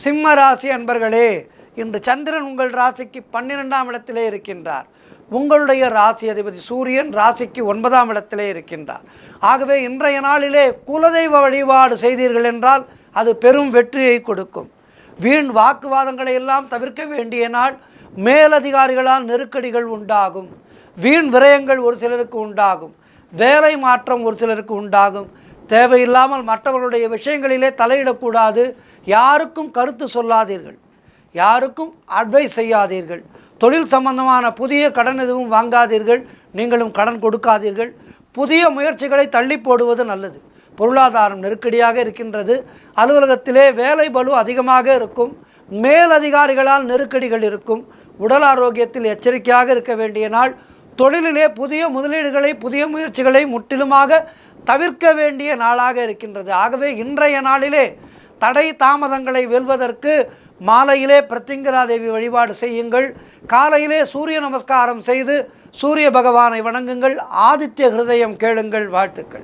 சிம்ம ராசி அன்பர்களே, இன்று சந்திரன் உங்கள் ராசிக்கு 12ஆம் இடத்திலே இருக்கின்றார். உங்களுடைய ராசி அதிபதி சூரியன் ராசிக்கு 9ஆம் இடத்திலே இருக்கின்றார். ஆகவே இன்றைய நாளிலே குலதெய்வ வழிபாடு செய்தீர்கள் என்றால் அது பெரும் வெற்றியை கொடுக்கும். வீண் வாக்குவாதங்களை எல்லாம் தவிர்க்க வேண்டிய நாள். மேலதிகாரிகளால் நெருக்கடிகள் உண்டாகும். வீண் விரயங்கள் ஒரு சிலருக்கு உண்டாகும். வேலை மாற்றம் ஒரு சிலருக்கு உண்டாகும். தேவையில்லாமல் மற்றவர்களுடைய விஷயங்களிலே தலையிடக்கூடாது. யாருக்கும் கருத்து சொல்லாதீர்கள். யாருக்கும் அட்வைஸ் செய்யாதீர்கள். தொழில் சம்பந்தமான புதிய கடன் எதுவும் வாங்காதீர்கள். நீங்களும் கடன் கொடுக்காதீர்கள். புதிய முயற்சிகளை தள்ளி போடுவது நல்லது. பொருளாதாரம் நெருக்கடியாக இருக்கின்றது. அலுவலகத்திலே வேலை பளு அதிகமாக இருக்கும். மேலதிகாரிகளால் நெருக்கடிகள் இருக்கும். உடல் ஆரோக்கியத்தில் எச்சரிக்கையாக இருக்க வேண்டிய நாள். தொழிலிலே புதிய முதலீடுகளை புதிய முயற்சிகளை முற்றிலுமாக தவிர்க்க வேண்டிய நாளாக இருக்கின்றது. ஆகவே இன்றைய நாளிலே தடை தாமதங்களை வெல்வதற்கு மாலையிலே பிரத்திங்கரா தேவி வழிபாடு செய்யுங்கள். காலையிலே சூரிய நமஸ்காரம் செய்து சூரிய பகவானை வணங்குங்கள். ஆதித்ய ஹிருதயம் கேளுங்கள். வாழ்த்துக்கள்.